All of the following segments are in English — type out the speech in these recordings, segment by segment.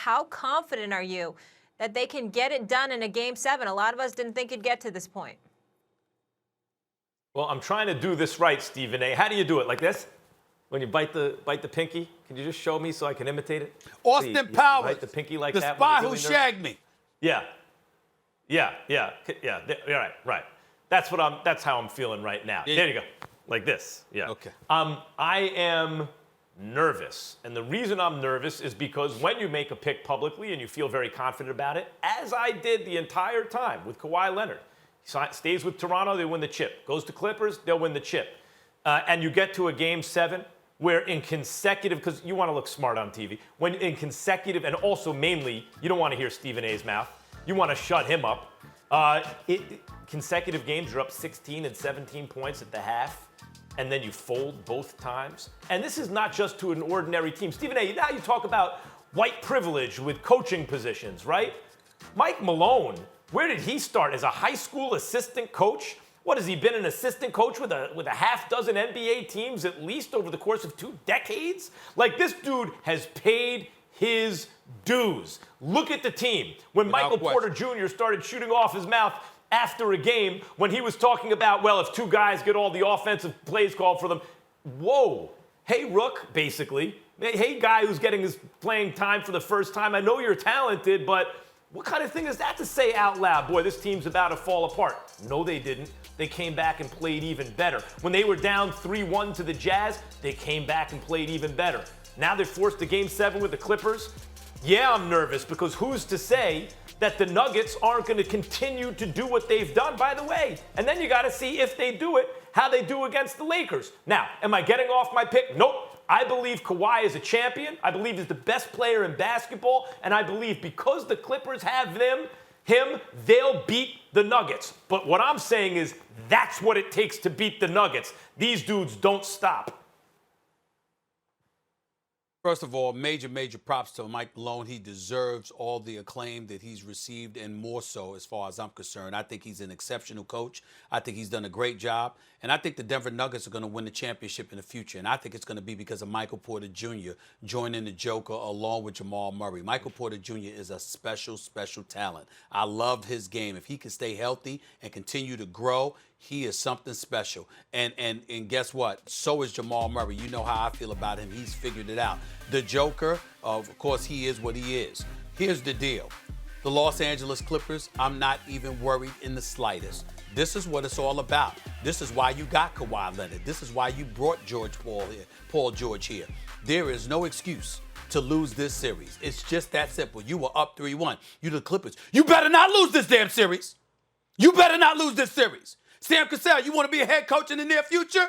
how confident are you that they can get it done in a Game 7? A lot of us didn't think it'd get to this point. Well, I'm trying to do this right, Stephen A. How do you do it? Like this? When you bite the pinky? Can you just show me so I can imitate it? Austin Powers, bite the pinky like the that. spy who shagged me. Yeah. Right. That's how I'm feeling right now. Yeah. There you go. Like this. Yeah. Okay. I am nervous. And the reason I'm nervous is because when you make a pick publicly and you feel very confident about it, as I did the entire time with Kawhi Leonard, he stays with Toronto, they win the chip. Goes to Clippers, they'll win the chip. And you get to a Game 7 where in consecutive, because you want to look smart on TV, when in consecutive, and also mainly, you don't want to hear Stephen A's mouth. You want to shut him up. Consecutive games, you're up 16 and 17 points at the half, and then you fold both times. And this is not just to an ordinary team. Stephen A., now you talk about white privilege with coaching positions, right? Mike Malone, where did he start? As a high school assistant coach? What, has he been an assistant coach with a half dozen NBA teams at least over the course of 2 decades? Like, this dude has paid his dues. Look at the team. When Michael Porter Jr. started shooting off his mouth after a game, when he was talking about, well, if 2 guys get all the offensive plays called for them, whoa, hey, Rook, basically. Hey, guy who's getting his playing time for the first time, I know you're talented, but what kind of thing is that to say out loud? Boy, this team's about to fall apart. No, they didn't. They came back and played even better. When they were down 3-1 to the Jazz, they came back and played even better. Now they're forced to Game 7 with the Clippers. Yeah, I'm nervous because who's to say that the Nuggets aren't going to continue to do what they've done, by the way. And then you got to see if they do it, how they do against the Lakers. Now, am I getting off my pick? Nope. I believe Kawhi is a champion. I believe he's the best player in basketball. And I believe because the Clippers have him, they'll beat the Nuggets. But what I'm saying is that's what it takes to beat the Nuggets. These dudes don't stop. First of all, major props to Mike Malone. He deserves all the acclaim that he's received, and more so as far as I'm concerned. I think he's an exceptional coach. I think he's done a great job. And I think the Denver Nuggets are going to win the championship in the future. And I think it's going to be because of Michael Porter Jr. joining the Joker along with Jamal Murray. Michael Porter Jr. is a special talent. I loved his game. If he can stay healthy and continue to grow, he is something special. And guess what? So is Jamal Murray. You know how I feel about him. He's figured it out. The Joker, of course, he is what he is. Here's the deal. The Los Angeles Clippers, I'm not even worried in the slightest. This is what it's all about. This is why you got Kawhi Leonard. This is why you brought Paul George here. There is no excuse to lose this series. It's just that simple. You were up 3-1. You the Clippers. You better not lose this damn series. You better not lose this series. Sam Cassell, you want to be a head coach in the near future?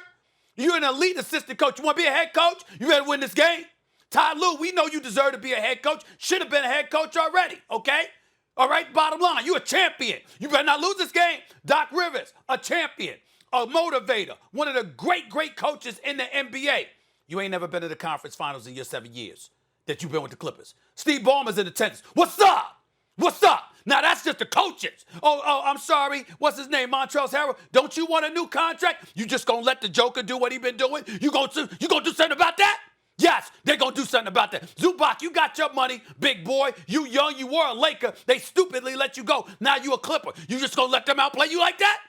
You're an elite assistant coach. You want to be a head coach? You better win this game. Ty Lue, we know you deserve to be a head coach. Should have been a head coach already, okay? All right, bottom line, you're a champion. You better not lose this game. Doc Rivers, a champion, a motivator, one of the great coaches in the NBA. You ain't never been to the conference finals in your 7 years that you've been with the Clippers. Steve Ballmer's in attendance. What's up? What's up? Now, that's just the coaches. Oh, I'm sorry. What's his name? Montrezl Harrell. Don't you want a new contract? You just gonna let the Joker do what he been doing? You gonna do something about that? Yes, they're going to do something about that. Zubac, you got your money, big boy. You young, you were a Laker. They stupidly let you go. Now you a Clipper. You just going to let them outplay you like that?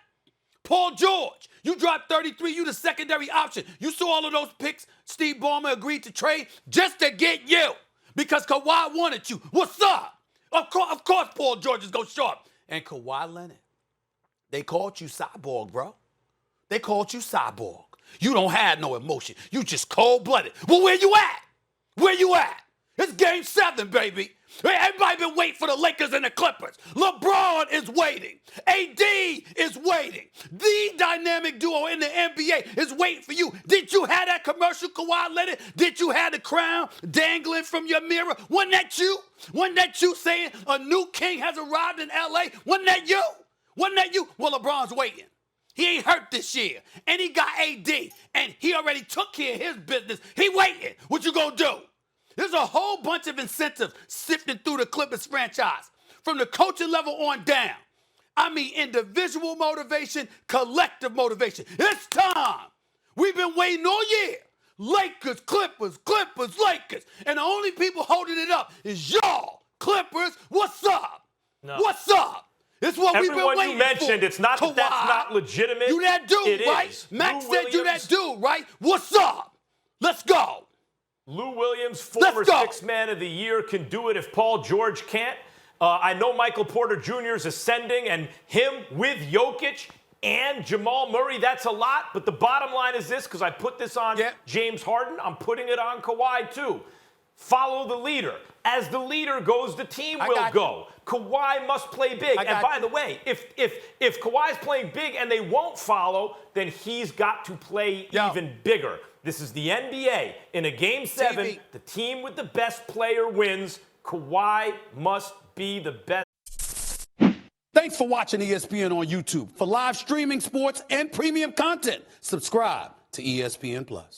Paul George, you dropped 33. You the secondary option. You saw all of those picks Steve Ballmer agreed to trade just to get you because Kawhi wanted you. What's up? Of course Paul George is going to show up. And Kawhi Leonard, they called you Cyborg, bro. They called you Cyborg. You don't have no emotion. You just cold-blooded. Well, where you at? Where you at? It's Game 7, baby. Everybody been waiting for the Lakers and the Clippers. LeBron is waiting. AD is waiting. The dynamic duo in the NBA is waiting for you. Did you have that commercial, Kawhi Leonard? Did you have the crown dangling from your mirror? Wasn't that you? Wasn't that you saying a new king has arrived in L.A.? Wasn't that you? Wasn't that you? Well, LeBron's waiting. He ain't hurt this year. And he got AD. And he already took care of his business. He waiting. What you gonna do? There's a whole bunch of incentives sifting through the Clippers franchise. From the coaching level on down. I mean individual motivation, collective motivation. It's time. We've been waiting all year Lakers, Clippers, Clippers, Lakers. And the only people holding it up is y'all, Clippers. What's up? No. What's up? It's what we've been Everyone waiting you mentioned, for. it's not that that's not legitimate. You that dude, It right? is. Max Lou said you Williams- that dude, right? What's up? Let's go. Lou Williams, former Sixth Man of the Year, can do it if Paul George can't. I know Michael Porter Jr. is ascending, and him with Jokic and Jamal Murray, that's a lot. But the bottom line is this, because I put this on James Harden, I'm putting it on Kawhi too. Follow the leader. As the leader goes, the team will go. Kawhi must play big. And by the way, if Kawhi's playing big and they won't follow, then he's got to play even bigger. This is the NBA. In a Game 7, the team with the best player wins. Kawhi must be the best. Thanks for watching ESPN on YouTube. For live streaming, sports, and premium content, subscribe to ESPN+.